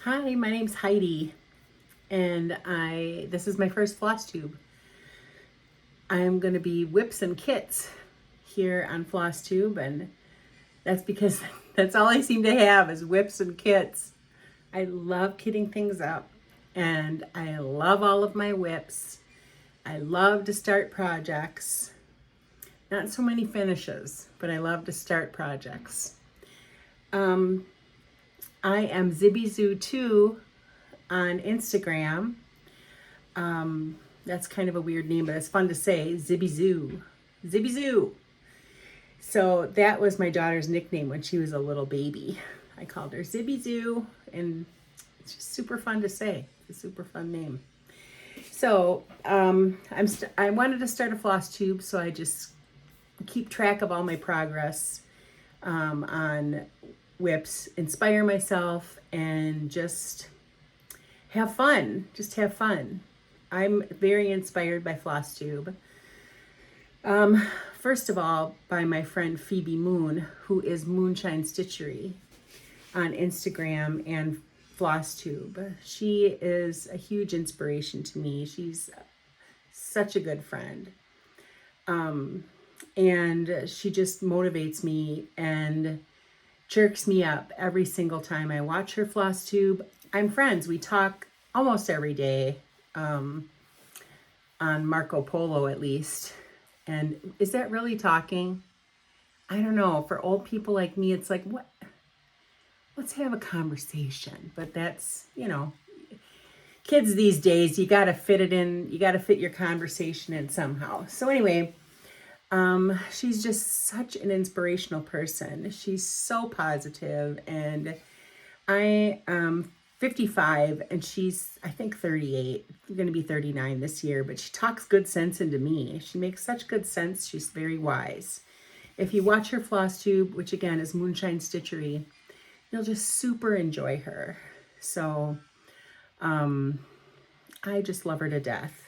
Hi, my name's Heidi, and this is my first Flosstube. I'm going to be whips and kits here on Flosstube, and that's because that's all I seem to have is whips and kits. I love kitting things up, and I love all of my whips. I love to start projects. Not so many finishes, but I love to start projects. I am ZibbyZoo2 on Instagram. That's kind of a weird name, but it's fun to say. ZibbyZoo. ZibbyZoo. So that was my daughter's nickname when she was a little baby. I called her ZibbyZoo, and it's just super fun to say. It's a super fun name. So I wanted to start a floss tube, so I just keep track of all my progress on whips, inspire myself, and just have fun. Just have fun. I'm very inspired by Flosstube. First of all, by my friend Phoebe Moon, who is Moonshine Stitchery on Instagram and Flosstube. She is a huge inspiration to me. She's such a good friend. And she just motivates me and jerks me up every single time I watch her Flosstube. I'm friends. We talk almost every day, on Marco Polo at least. And is that really talking? I don't know. For old people like me, it's like, what? Let's have a conversation. But that's, kids these days, you got to fit it in. You got to fit your conversation in somehow. So anyway, she's just such an inspirational person. She's so positive, and I am 55 and she's, I think, 38. I'm going to be 39 this year, but she talks good sense into me. She makes such good sense. She's very wise. If you watch her Flosstube, which again is Moonshine Stitchery, you'll just super enjoy her. So I just love her to death.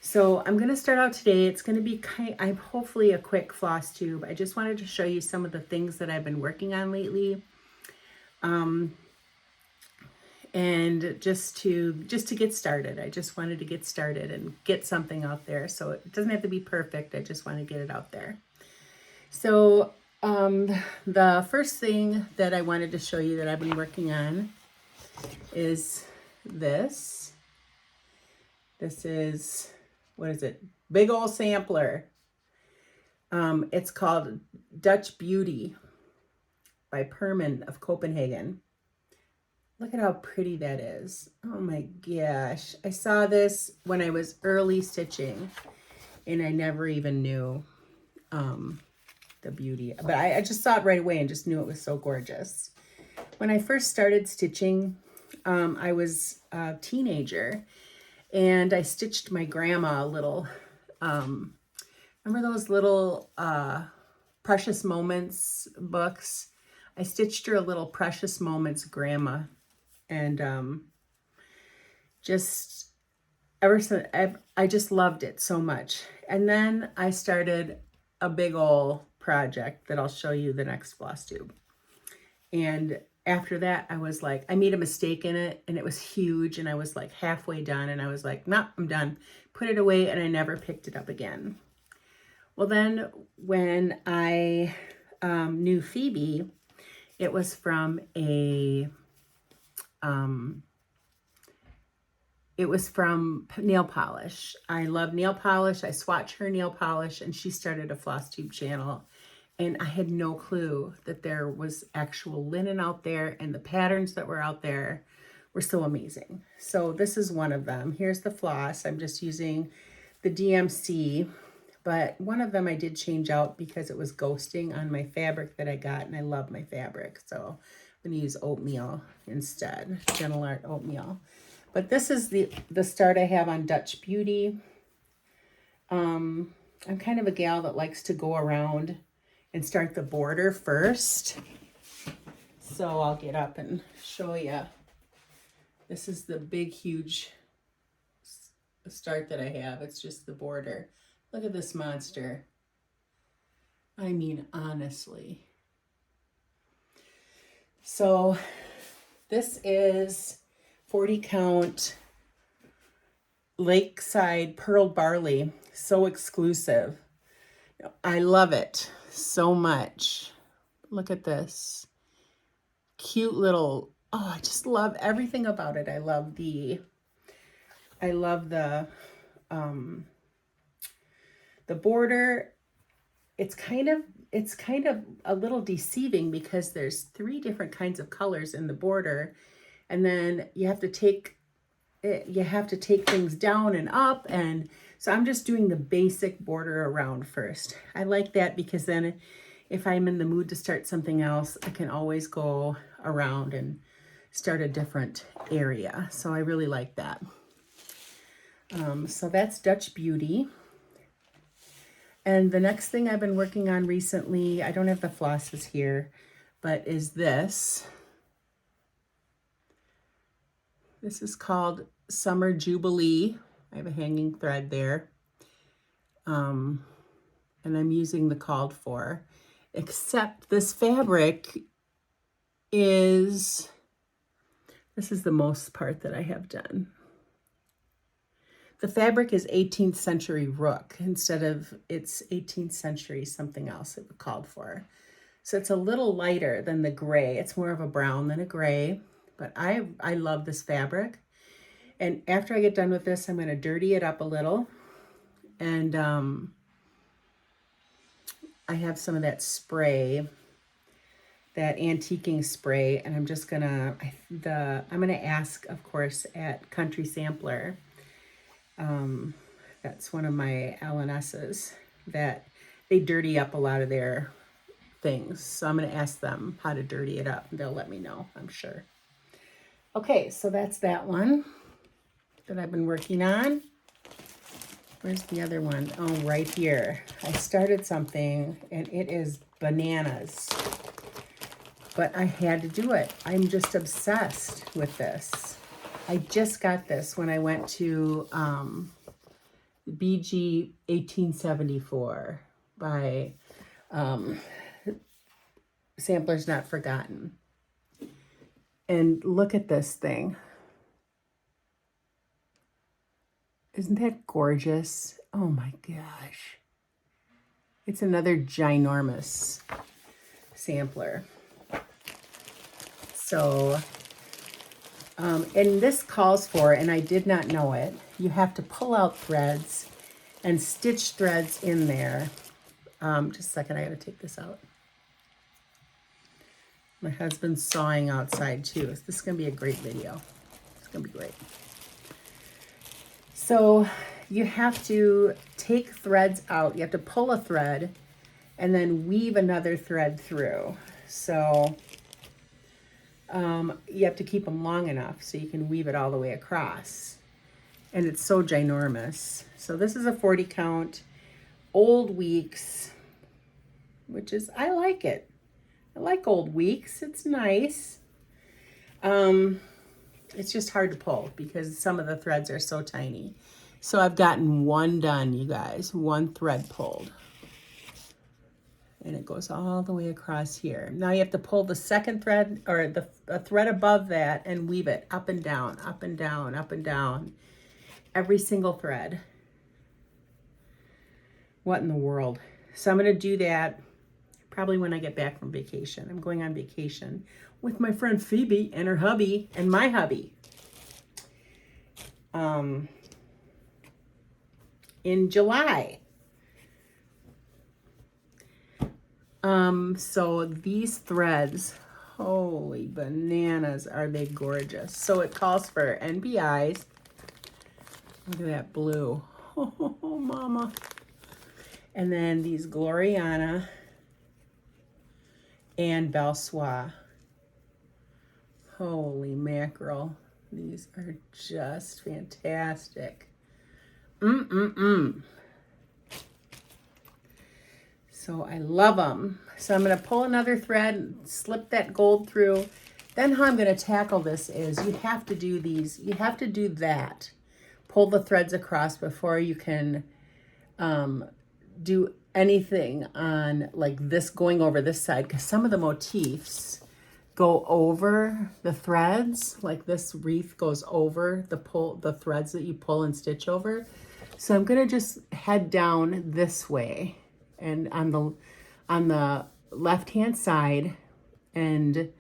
So I'm going to start out today. It's going to be hopefully a quick Flosstube. I just wanted to show you some of the things that I've been working on lately. And just to get started. I just wanted to get started and get something out there. So it doesn't have to be perfect. I just want to get it out there. So the first thing that I wanted to show you that I've been working on is this. This is, what is it? Big old sampler. It's called Dutch Beauty by Perman of Copenhagen. Look at how pretty that is. Oh my gosh. I saw this when I was early stitching, and I never even knew the beauty. But I just saw it right away and just knew it was so gorgeous. When I first started stitching, I was a teenager, and I stitched my grandma a little, remember those little Precious Moments books? I stitched her a little Precious Moments grandma. And just ever since, I just loved it so much. And then I started a big old project that I'll show you the next Flosstube. And after that, I was like, I made a mistake in it, and it was huge, and I was like halfway done, and I was like, nah, I'm done. Put it away, and I never picked it up again. Well, then when I knew Phoebe, it was from nail polish. I love nail polish. I swatch her nail polish, and she started a Flosstube channel. And I had no clue that there was actual linen out there, and the patterns that were out there were so amazing. So this is one of them. Here's the floss. I'm just using the DMC, but one of them I did change out because it was ghosting on my fabric that I got, and I love my fabric. So I'm going to use oatmeal instead, Gentle Art oatmeal. But this is the start I have on Dutch Beauty. I'm kind of a gal that likes to go around and start the border first. So I'll get up and show you. This is the big, huge start that I have. It's just the border. Look at this monster. I mean, honestly. So This is 40 count Lakeside Pearl Barley. So exclusive. I love it so much. Look at this. Cute little, oh, I just love everything about it. I love the border. It's kind of a little deceiving because there's 3 different kinds of colors in the border, and then you have to take things down and up, and so I'm just doing the basic border around first. I like that because then if I'm in the mood to start something else, I can always go around and start a different area. So I really like that. So that's Dutch Beauty. And the next thing I've been working on recently, I don't have the flosses here, but is this. This is called Summer Jubilee. I have a hanging thread there. And I'm using the called for, except this fabric is, this is the most part that I have done. The fabric is 18th century rook instead of it's 18th century something else it called for. So it's a little lighter than the gray. It's more of a brown than a gray, but I love this fabric. And after I get done with this, I'm going to dirty it up a little. And I have some of that spray, that antiquing spray, and I'm just gonna, I'm gonna ask, of course, at Country Sampler. That's one of my LNSs that they dirty up a lot of their things. So I'm going to ask them how to dirty it up. They'll let me know, I'm sure. Okay, so that's that one that I've been working on. Where's the other one? Oh, right here. I started something and it is bananas. But I had to do it. I'm just obsessed with this. I just got this when I went to BG 1874 by Samplers Not Forgotten. And look at this thing. Isn't that gorgeous? Oh my gosh. It's another ginormous sampler. So, and this calls for, and I did not know it, you have to pull out threads and stitch threads in there. Just a second, I gotta take this out. My husband's sawing outside too. This is gonna be a great video. It's gonna be great. So you have to take threads out. You have to pull a thread and then weave another thread through. So you have to keep them long enough so you can weave it all the way across. And it's so ginormous. So this is a 40 count, Old Weeks, which is, I like it. I like Old Weeks, it's nice. It's just hard to pull because some of the threads are so tiny. So I've gotten one done, you guys, one thread pulled. And it goes all the way across here. Now you have to pull the second thread or the thread above that and weave it up and down, up and down, up and down. Every single thread. What in the world? So I'm going to do that probably when I get back from vacation. I'm going on vacation with my friend Phoebe and her hubby and my hubby. In July. So these threads, holy bananas, are they gorgeous. So it calls for NBIs. Look at that blue. Oh, mama. And then these Gloriana and Belle Soie. Holy mackerel. These are just fantastic. So I love them. So I'm going to pull another thread and slip that gold through. Then how I'm going to tackle this is you have to do these. You have to do that. Pull the threads across before you can do anything on like this going over this side, because some of the motifs go over the threads, like this wreath goes over the threads that you pull and stitch over. So I'm gonna just head down this way and on the left hand side and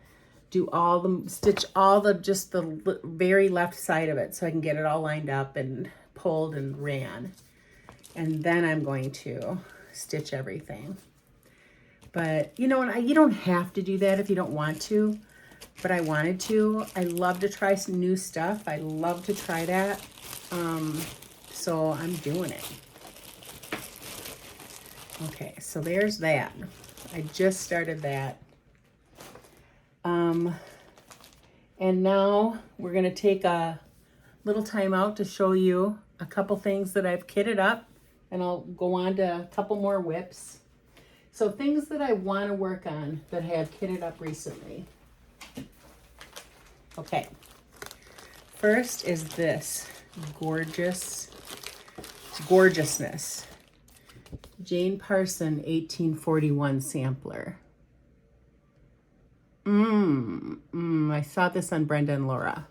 do stitch all the just the very left side of it so I can get it all lined up and pulled and ran. And then I'm going to stitch everything. But you know, you don't have to do that if you don't want to, but I wanted to. I love to try some new stuff. I love to try that. So I'm doing it. Okay, so there's that. I just started that. And now we're gonna take a little time out to show you a couple things that I've kitted up, and I'll go on to a couple more whips. So things that I want to work on that I have kitted up recently. Okay, first is this gorgeousness. Jane Parson 1841 sampler. I saw this on Brenda and Laura.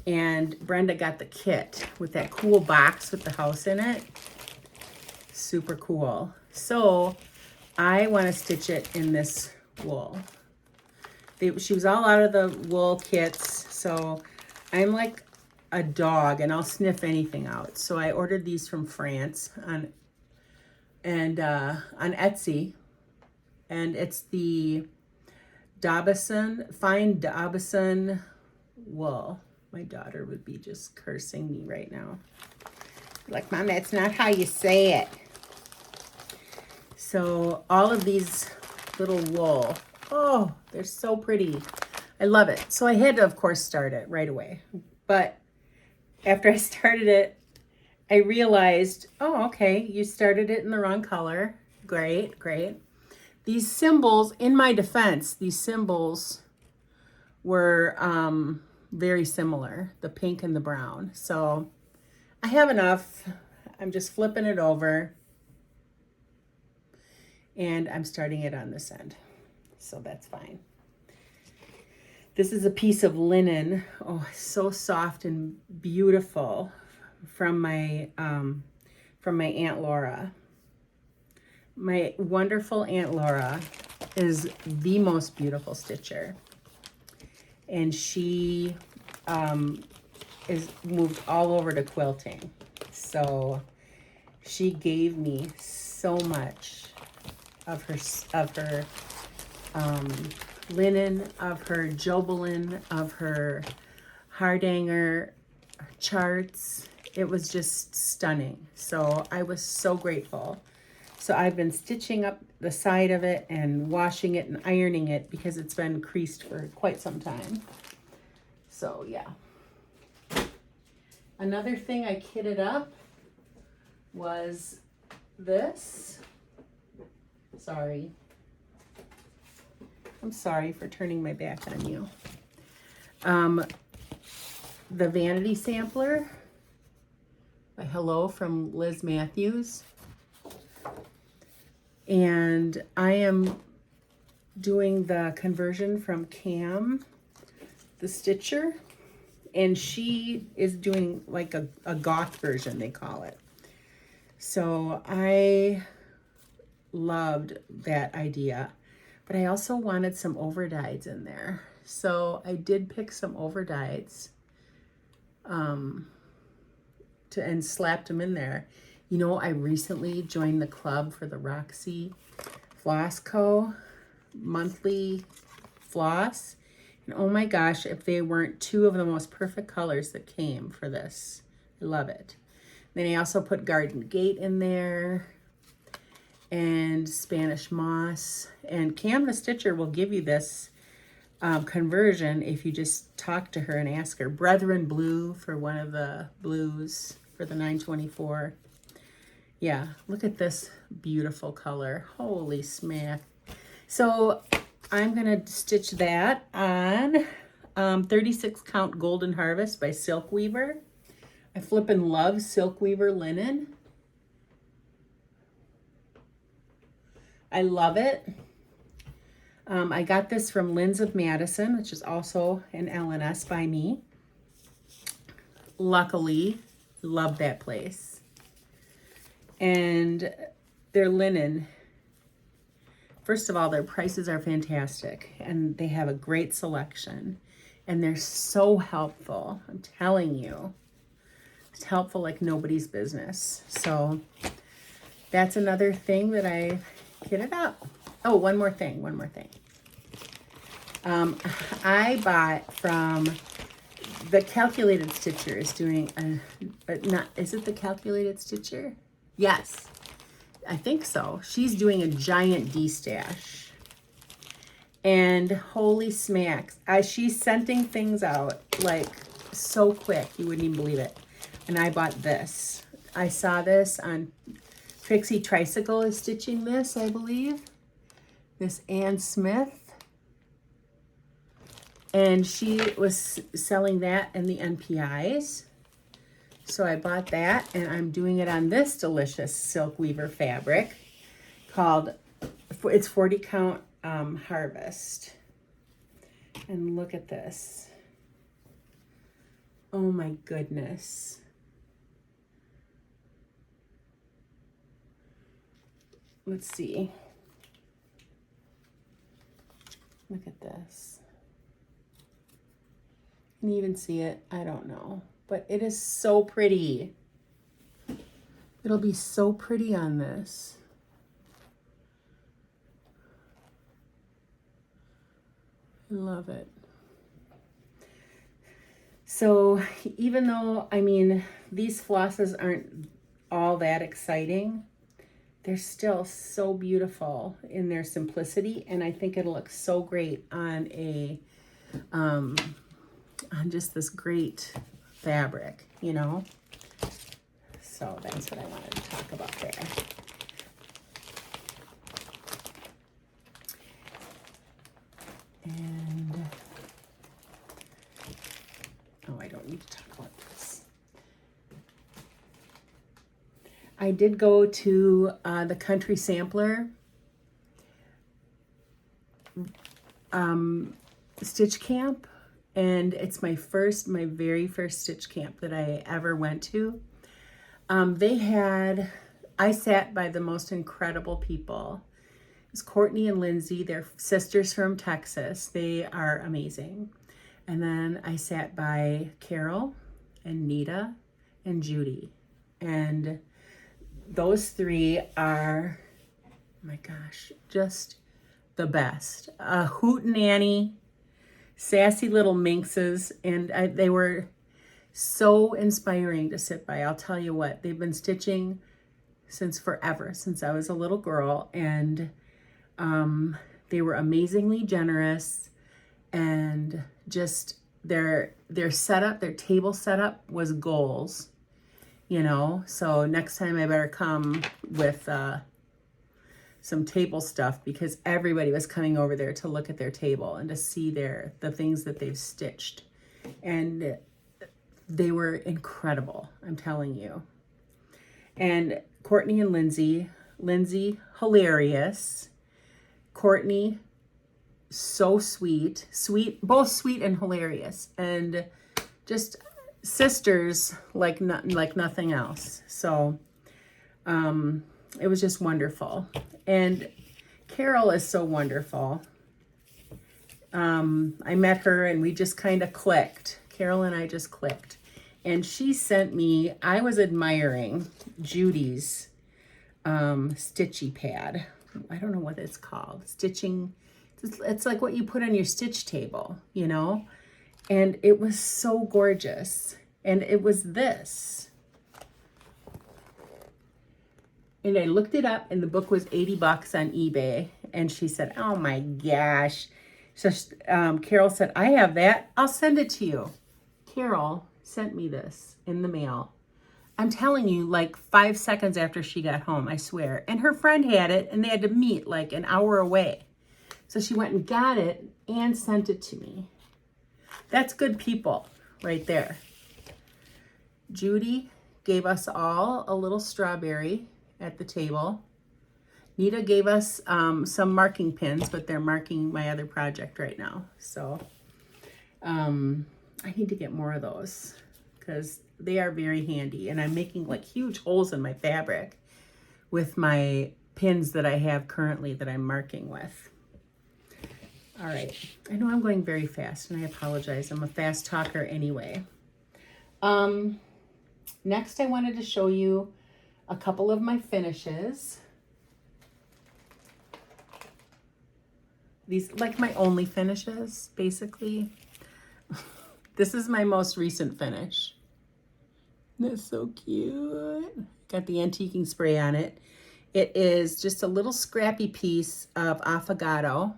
And Brenda got the kit with that cool box with the house in it. Super cool. So I want to stitch it in this wool. She was all out of the wool kits, so I'm like a dog and I'll sniff anything out. So I ordered these from France on Etsy, and it's the fine Dobson wool. My daughter would be just cursing me right now. Like, Mom, that's not how you say it. So all of these little wool, oh, they're so pretty. I love it. So I had to, of course, start it right away. But after I started it, I realized, oh, okay, you started it in the wrong color. Great, great. These symbols, in my defense, these symbols were very similar, the pink and the brown. So I have enough. I'm just flipping it over. And I'm starting it on this end. So that's fine. This is a piece of linen. Oh, so soft and beautiful from my Aunt Laura. My wonderful Aunt Laura is the most beautiful stitcher. And she is moved all over to quilting. So she gave me so much of her linen, of her Jubilee, of her hardanger charts. It was just stunning. So I was so grateful. So I've been stitching up the side of it and washing it and ironing it because it's been creased for quite some time. So yeah. Another thing I kitted up was this. Sorry. I'm sorry for turning my back on you. The Vanity Sampler by Hello from Liz Matthews. And I am doing the conversion from Cam, the stitcher, and she is doing like a goth version, they call it. So I loved that idea, but I also wanted some overdyes in there. So I did pick some overdyes and slapped them in there. You know, I recently joined the club for the Roxy Floss Co. monthly floss. And oh my gosh, if they weren't two of the most perfect colors that came for this. I love it. Then I also put Garden Gate in there and Spanish Moss. And Cam the Stitcher will give you this conversion if you just talk to her and ask her. Brethren Blue for one of the blues for the 924. Yeah, look at this beautiful color. Holy smack. So I'm going to stitch that on 36 Count Golden Harvest by Silk Weaver. I flippin' love Silk Weaver linen. I love it. I got this from Lynn's of Madison, which is also an L&S by me. Luckily, love that place. And their linen, first of all, their prices are fantastic, and they have a great selection, and they're so helpful. I'm telling you, it's helpful like nobody's business. So that's another thing that I get it up. Oh, one more thing. I bought from the Calculated Stitcher is doing is it the Calculated Stitcher? Yes, I think so. She's doing a giant D-stash. And holy smacks, she's sending things out like so quick, you wouldn't even believe it. And I bought this. I saw this on Trixie Tricycle is stitching this, I believe. This Ann Smith. And she was selling that in the NPIs. So I bought that, and I'm doing it on this delicious silk weaver fabric called, it's 40 count Harvest. And look at this. Oh my goodness. Let's see. Look at this. Can you even see it? I don't know. But it is so pretty. It'll be so pretty on this. I love it. So even though, I mean, these flosses aren't all that exciting, they're still so beautiful in their simplicity, and I think it'll look so great on a on just this great fabric, you know. So that's what I wanted to talk about there. And oh, I don't need to talk about this. I did go to the Country Sampler stitch camp, and it's my very first stitch camp that I ever went to. I sat by the most incredible people. It's Courtney and Lindsay. They're sisters from Texas. They are amazing. And then I sat by Carol and Nita and Judy. And those three are, oh my gosh, just the best. Hootenanny, sassy little minxes. And they were so inspiring to sit by. I'll tell you what, they've been stitching since forever, since I was a little girl. And they were amazingly generous, and just their setup, their table setup was goals, you know. So next time I better come with some table stuff, because everybody was coming over there to look at their table and to see the things that they've stitched, and they were incredible, I'm telling you. And Courtney and Lindsay, hilarious. Courtney, so sweet, both sweet and hilarious, and just sisters like nothing else. So it was just wonderful. And Carol is so wonderful. I met her and we just kind of clicked. Carol and I just clicked. And she sent me, I was admiring Judy's stitchy pad. I don't know what it's called. Stitching, it's like what you put on your stitch table, you know? And it was so gorgeous. And it was this. And I looked it up, and the book was $80 on eBay. And she said, oh my gosh. So Carol said, I have that. I'll send it to you. Carol sent me this in the mail. I'm telling you, like 5 seconds after she got home, I swear. And her friend had it, and they had to meet like an hour away. So she went and got it and sent it to me. That's good people right there. Judy gave us all a little strawberry at the table. Nita gave us some marking pins, but they're marking my other project right now. So I need to get more of those because they are very handy. And I'm making like huge holes in my fabric with my pins that I have currently that I'm marking with. All right, I know I'm going very fast and I apologize. I'm a fast talker anyway. Next I wanted to show you a couple of my finishes. These like my only finishes, basically. This is my most recent finish. That's so cute. Got the antiquing spray on it. It is just a little scrappy piece of affogato,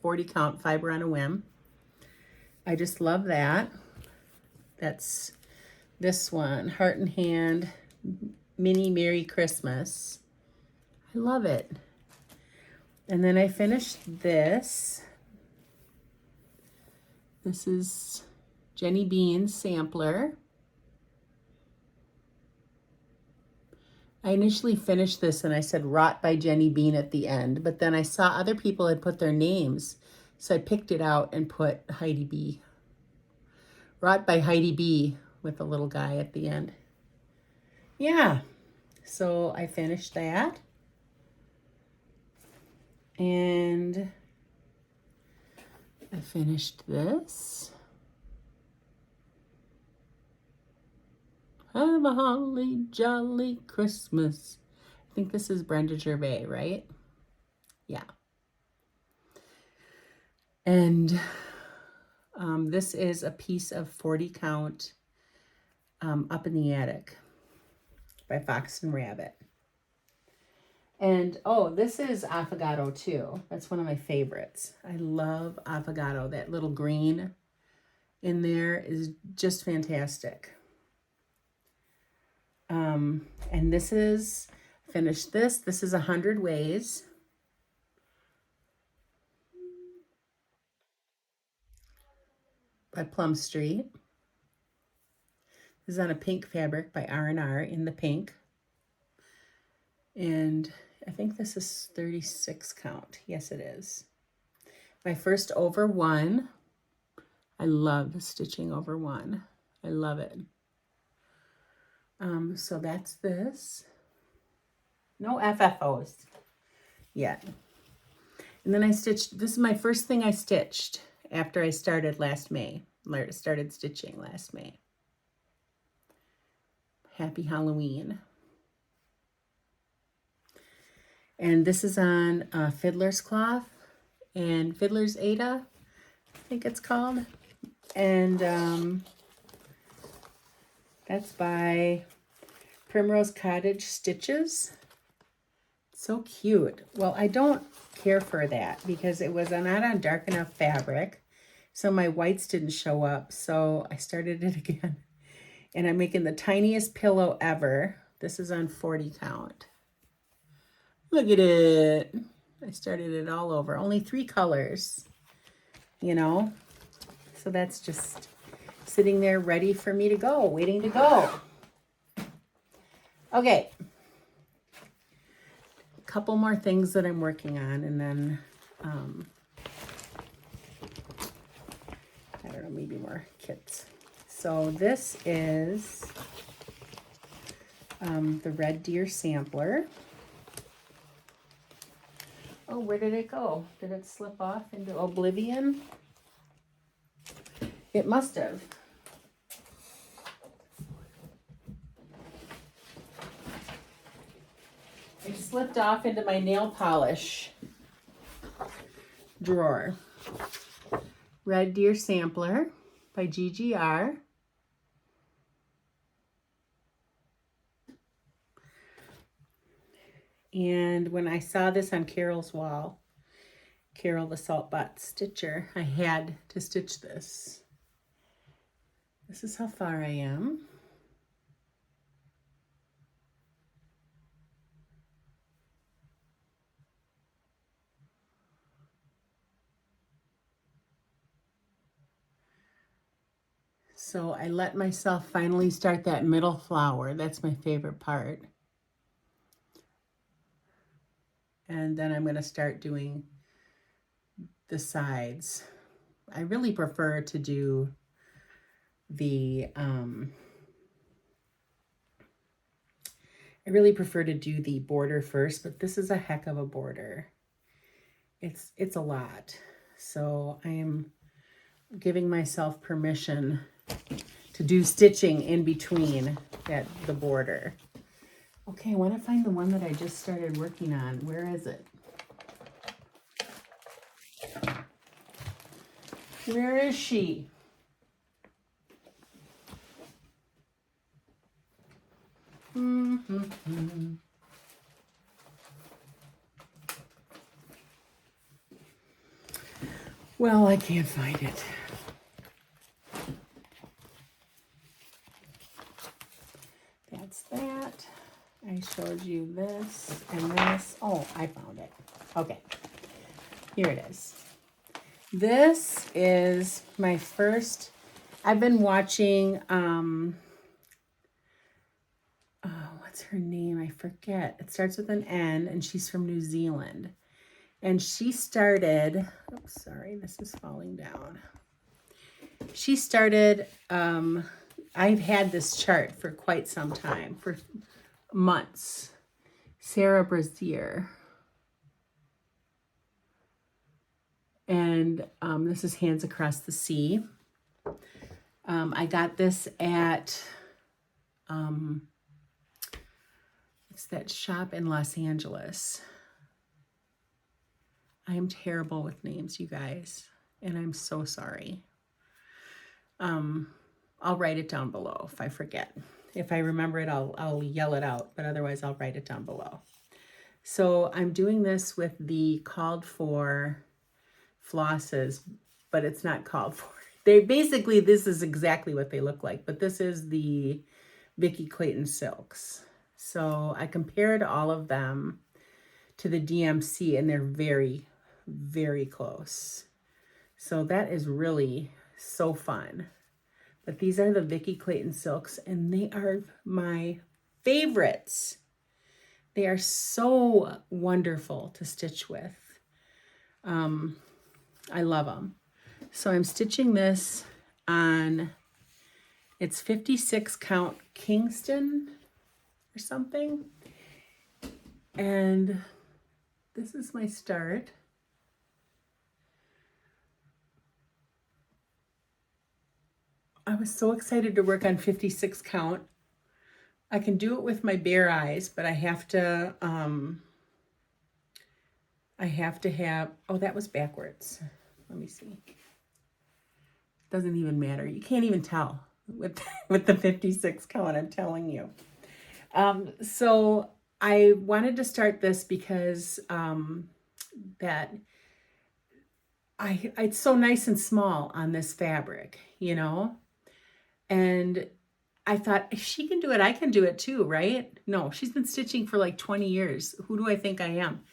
40 count fiber on a whim. I just love that. That's this one, Heart and Hand Mini Merry Christmas. I love it. And then I finished this. This is Jenny Bean's sampler. I initially finished this and I said Wrought by Jenny Bean at the end, but then I saw other people had put their names, so I picked it out and put Heidi B. Wrought by Heidi B with a little guy at the end. Yeah, so I finished that. And I finished this. Have a holly jolly Christmas. I think this is Brenda Gervais, right? Yeah. And this is a piece of 40 count Up in the Attic by Fox and Rabbit. And oh, this is affogato too. That's one of my favorites. I love affogato. That little green in there is just fantastic. And this is, finished this. This is 100 Ways. By Plum Street. This is on a pink fabric by R&R in the pink. And I think this is 36 count. Yes, it is. My first over one. I love the stitching over one. I love it. So that's this. No FFOs yet. And then I stitched, this is my first thing I stitched after I started last May. Started stitching last May. Happy Halloween. And this is on Fiddler's Cloth and Fiddler's Ada, I think it's called. And that's by Primrose Cottage Stitches. So cute. Well, I don't care for that because it was not on dark enough fabric, so my whites didn't show up. So I started it again. And I'm making the tiniest pillow ever. This is on 40 count. Look at it. I started it all over. Only 3 colors, you know. So that's just sitting there ready for me to go, waiting to go. Okay. A couple more things that I'm working on, and then, I don't know, maybe more kits. So this is the Red Deer sampler. Oh, where did it go? Did it slip off into oblivion? It must have. It slipped off into my nail polish drawer. Red Deer Sampler by GGR. And when I saw this on Carol's wall, Carol the Saltbot Stitcher, I had to stitch this. This is how far I am. So I let myself finally start that middle flower. That's my favorite part. and then I'm going to start doing the sides. I really prefer to do the border first, but this is a heck of a border. It's a lot. So I am giving myself permission to do stitching in between the border. Okay, I want to find the one that I just started working on. Where is it? Where is she? Well, I can't find it. That's that. I showed you this and this. Oh, I found it. Okay, here it is. This is my first. I've been watching, what's her name? I forget. It starts with an N, and she's from New Zealand. And she started, oops, sorry, this is falling down. She started, I've had this chart for quite some time, for months. Sarah Braizear. And this is Hands Across the Sea. I got this at, it's that shop in Los Angeles. I am terrible with names, you guys, and I'm so sorry. I'll write it down below if I forget. If I remember it, I'll yell it out, but otherwise I'll write it down below. So I'm doing this with the called for flosses, but it's not called for. Basically, this is exactly what they look like, but this is the Vicki Clayton silks. So I compared all of them to the DMC, and they're very, very close. So that is really so fun. But these are the Vicki Clayton silks, and they are my favorites. They are so wonderful to stitch with. I love them. So I'm stitching this on, it's 56 count Kingston or something. And this is my start. I was so excited to work on 56 count. I can do it with my bare eyes, but I have to have, oh, that was backwards. Let me see. Doesn't even matter. You can't even tell with the 56 count, I'm telling you. So I wanted to start this because it's so nice and small on this fabric, you know? And I thought, if she can do it, I can do it too, right? No, she's been stitching for like 20 years. Who do I think I am?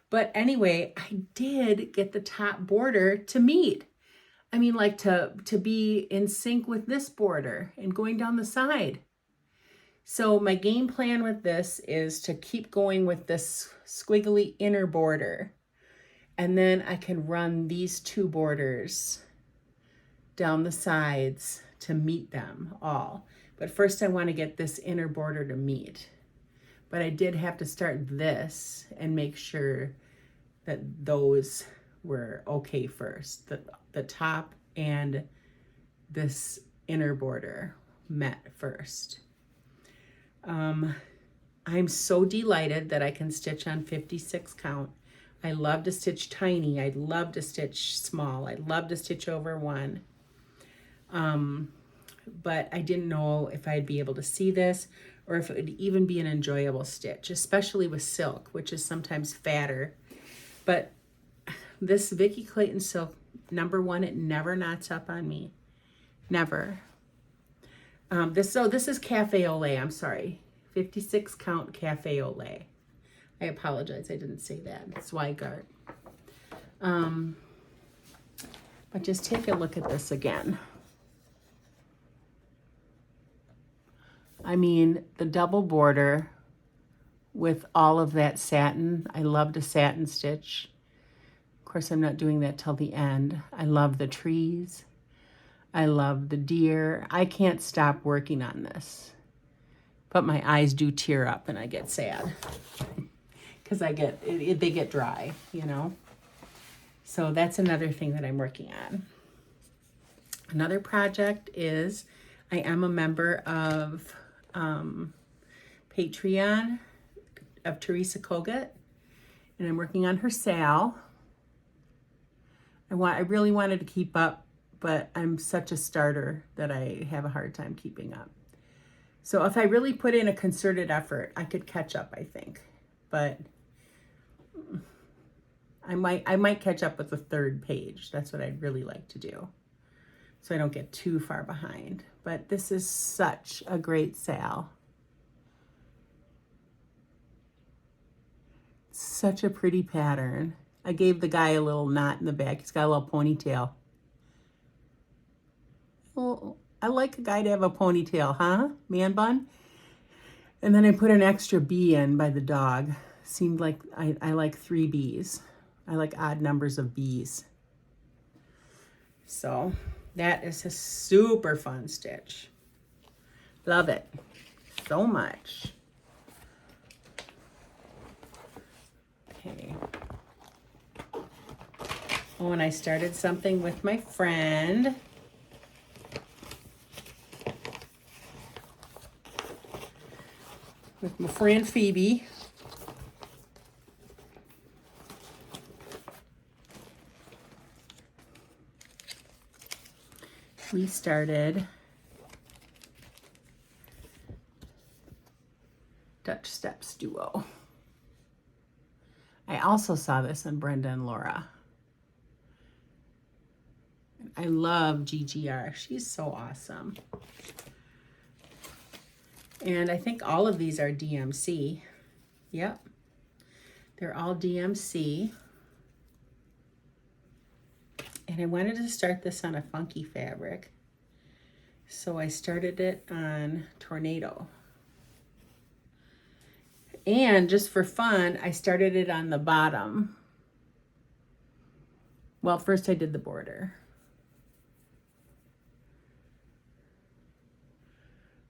But anyway, I did get the top border to meet. I mean, like to be in sync with this border and going down the side. So my game plan with this is to keep going with this squiggly inner border. And then I can run these two borders down the sides to meet them all. But first I want to get this inner border to meet. But I did have to start this and make sure that those were okay first. The top and this inner border met first. I'm so delighted that I can stitch on 56 count. I love to stitch tiny. I love to stitch small. I love to stitch over one. But I didn't know if I'd be able to see this or if it would even be an enjoyable stitch, especially with silk, which is sometimes fatter. But this Vicki Clayton silk, number one, it never knots up on me. Never. This is Cafe au lait, I'm sorry. 56 count Cafe au lait. I apologize, I didn't say that. It's Zweigart. But just take a look at this again. I mean, the double border with all of that satin. I love to satin stitch. Of course, I'm not doing that till the end. I love the trees. I love the deer. I can't stop working on this. But my eyes do tear up and I get sad because they get dry, you know. So that's another thing that I'm working on. Another project is I am a member of Patreon of Nerissa Kogut, and I'm working on her sale. I really wanted to keep up, but I'm such a starter that I have a hard time keeping up. So if I really put in a concerted effort, I could catch up, I think. But I might catch up with the third page. That's what I'd really like to do, so I don't get too far behind. But this is such a great sale. Such a pretty pattern. I gave the guy a little knot in the back. He's got a little ponytail. Well, I like a guy to have a ponytail, huh? Man bun? And then I put an extra bee in by the dog. Seemed like I like 3 bees. I like odd numbers of bees. So that is a super fun stitch. Love it so much. Okay. Oh, and I started something with my friend. With my friend Phoebe. We started Dutch Steps Duo. I also saw this in Brenda and Laura. I love GGR. She's so awesome. And I think all of these are DMC. Yep. They're all DMC. And I wanted to start this on a funky fabric. So I started it on Tornado. And just for fun, I started it on the bottom. Well, first I did the border.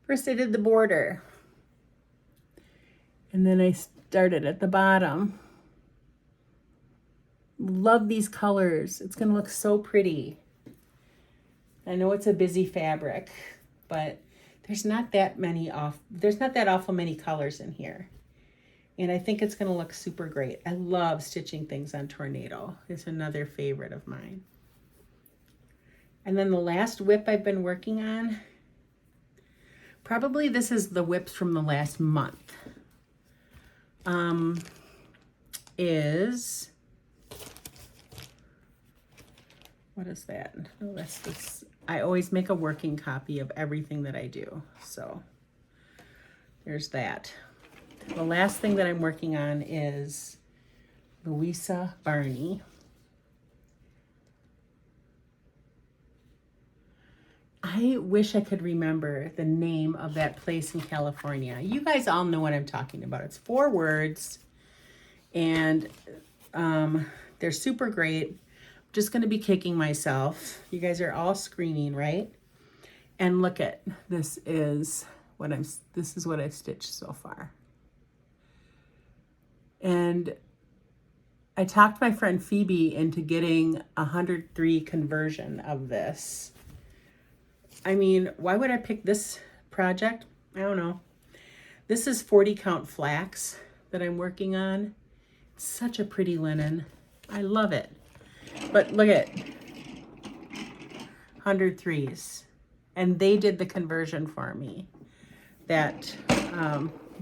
First I did the border. And then I started at the bottom. Love these colors. It's gonna look so pretty. I know it's a busy fabric, but there's not that awful many colors in here. And I think it's gonna look super great. I love stitching things on Tornado. It's another favorite of mine. And then the last whip I've been working on, probably this is the whips from the last month, is, what is that? Oh, that's this. I always make a working copy of everything that I do. So there's that. The last thing that I'm working on is Louisa Barny. I wish I could remember the name of that place in California. You guys all know what I'm talking about. It's 4 words, and they're super great. I'm just going to be kicking myself. You guys are all screaming, right? And look at this is what I've stitched so far. And I talked my friend Phoebe into getting 103 conversion of this. I mean, why would I pick this project? I don't know. This is 40 count flax that I'm working on. It's such a pretty linen. I love it. But look at 103s. And they did the conversion for me. That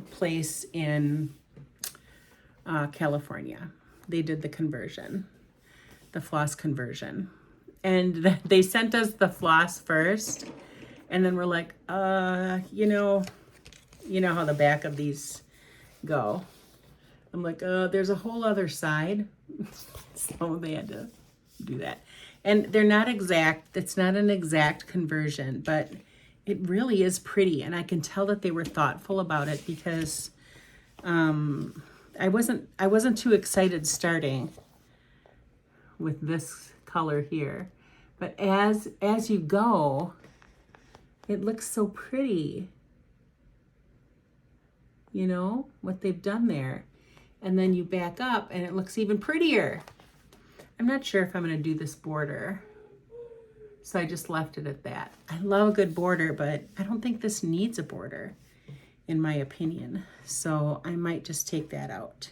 place in California. They did the conversion, the floss conversion. And they sent us the floss first, and then we're like, you know how the back of these go. I'm like, there's a whole other side. So they had to do that. And they're not exact. It's not an exact conversion, but it really is pretty. And I can tell that they were thoughtful about it because I wasn't too excited starting with this color here, but as you go, it looks so pretty. You know what they've done there, and then you back up and it looks even prettier. I'm not sure if I'm going to do this border, so I just left it at that. I love a good border, but I don't think this needs a border, in my opinion. So I might just take that out.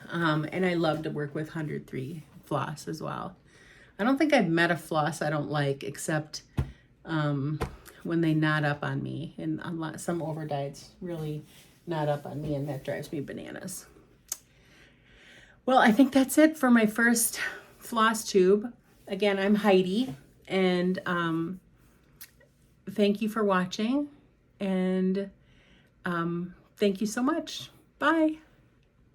And I love to work with 103 floss as well. I don't think I've met a floss I don't like, except when they knot up on me. And some overdyes really knot up on me, and that drives me bananas. Well, I think that's it for my first floss tube. Again, I'm Heidi, and thank you for watching, and thank you so much. Bye.